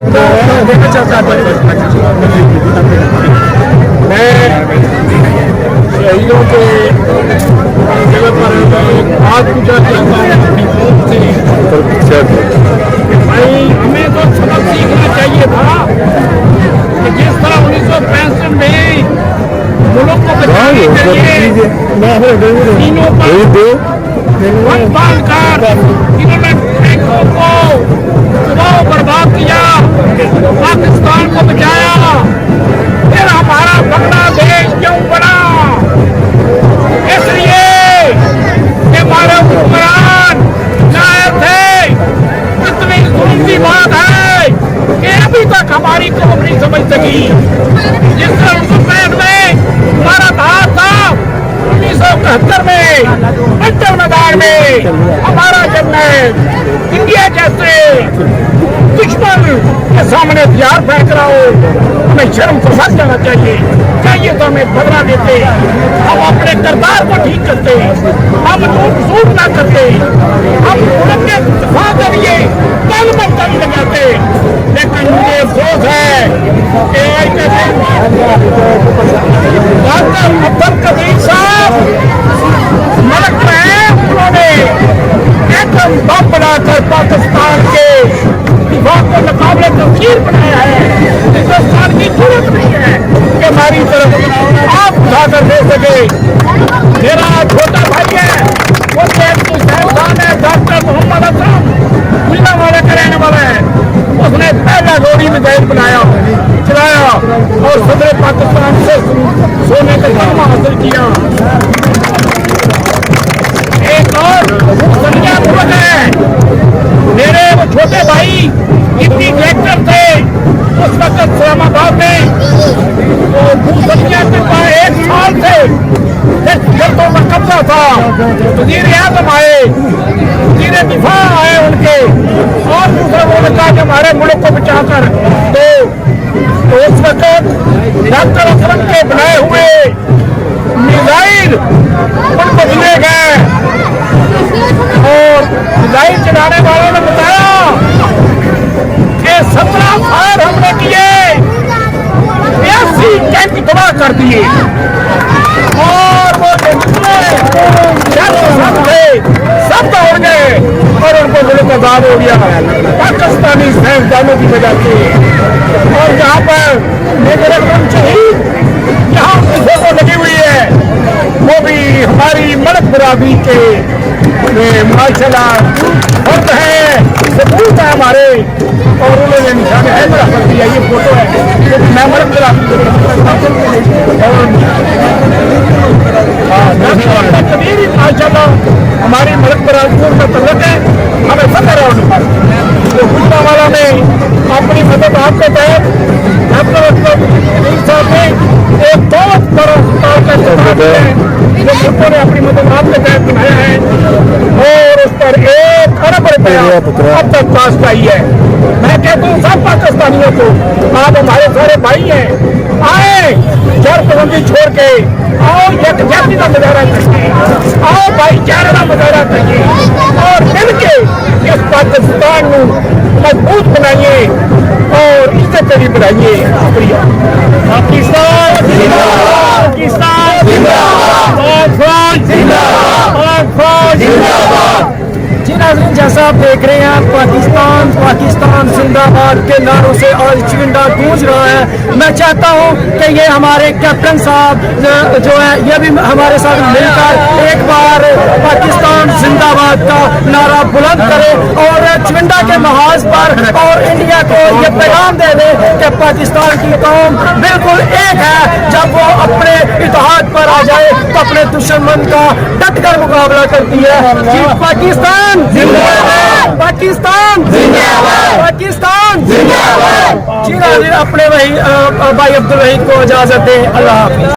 देना चाहता था। मैं शहीदों के जगह पर हाथ पूजा चाहता हूँ अपनी तरफ से। भाई हमें तो सबक सीखना चाहिए था कि जिस तरह 1965 में मुल्क को बचाने के लिए तीनों पर बांध कर इन्होंने टैंकों को बर्बाद किया, पाकिस्तान को बचाया, फिर हमारा बांग्लादेश क्यों बना? इसलिए कि हमारे हुक्मरान चाहे थे। इतनी जुल्म की बात है कि अभी तक हमारी कौम नहीं समझ सकी। जिस तरह 1965 में हमारा हाथ था, 1971 में अटल मैदान में हमारा जर्नल इंडिया जैसे दुश्मन के सामने हथियार फेंक रहा हो, हमें शर्म को फंस जाना चाहिए तो हमें बदला देते, हम अपने किरदार को ठीक करते, हम झूठ ना करते, हम उनके दफा के लिए कल मत लगाते। लेकिन मुझे अफसोस है कि आज के दिन डॉक्टर अब्दुल कदीर साहब मलक रहे, उन्होंने एटम बम बनाकर पाकिस्तान के दिफा को मुकाबले तस्वीर बनाया है। हिंदुस्तान की जरूरत नहीं है कि हमारी तरफ आप उठाकर दे सके। मेरा छोटा भाई है, वो साहब है, डॉक्टर मोहम्मद असलम गुल्ला वाले का रहने वाला है। उसने पहला गोली मिसाइल बनाया, चलाया और सदर पाकिस्तान से सोने का दाम हासिल किया। एक और संज्ञा पूर्वक है, मेरे वो छोटे भाई डिप्टी कलेक्टर थे उस वक्त इस्लामाबाद में, तो भूसंज्ञा के पास 1 साल से जल्दों में कब्जा था। वजीर आजम आए, वजीर दिफा आए उनके, और दूसरा उन्होंने कहा कि हमारे मुल्क को बचाकर तो उस वक्त डॉक्टर असलम के बनाए हुए मिसाइल उनको दिए गए और मिसाइल चलाने वालों ने बताया कि 17 फायर हमने किए, 80 टैंक तबाह कर दिए और वो जितने सब थे सब दौड़ गए और उनको मुल्क आजाद हो गया पाकिस्तानी साइंसदानों की वजह से। और जहाँ पर मेरे शहीद जहाँ किसी को लगी हुई है, वो भी हमारी मलक बरादरी के माशाल्लाह फर्द है, सबूत है हमारे, और उन्होंने निशान हैदर कर दिया। ये फोटो है, मैं मलक बरादरी कबीर माशाल्लाह हमारी मलक बरादरी का तल्लुक है, हमें फख्र है उन पर। तो गुजरांवाला में अपनी मदद आपके तहत साहब ने एक बहुत बड़ा अस्पताल का निर्माण है, जो मुल्कों ने अपनी मदद आपके तहत बनाया है और उस पर 1 अरब रुपया अब तक कास्ट आई है। मैं कहता हूँ सब पाकिस्तानियों को, आप हमारे सारे भाई हैं, आए जरबंदी छोड़ के आओ, यकजहती का मुजाहरा करिए, आओ भाईचारे का मुजाहरा करिए और मिलके इस पाकिस्तान को मजबूत बनाइए और इज्जत करी बनाइए। शुक्रिया। पाकिस्तान जिंदाबाद, पाकिस्तान जिंदाबाद, जिंदाबाद। जी नाज़रीन, जैसा आप देख रहे हैं पाकिस्तान पाकिस्तान जिंदाबाद के नारों से आज चुनिंदा गूंज रहा है। मैं चाहता हूं कि ये हमारे कैप्टन साहब जो है ये भी हमारे साथ मिलकर एक बार पाकिस्तान जिंदाबाद का नारा बुलंद करे और चुनिंदा के महाज पर और इंडिया को ये पैगाम दे दे कि पाकिस्तान की कौम बिल्कुल एक है। जब वो अपने इत्तेहाद पर आ जाए तो अपने दुश्मन का डट कर मुकाबला करती है। जी पाकिस्तान जिंदाबाद, पाकिस्तान जिंदाबाद, पाकिस्तान जिंदाबाद। जी नाज़रीन, अपने भाई अब्दुल वहीद को इजाजत दें। अल्लाह हाफ़िज़।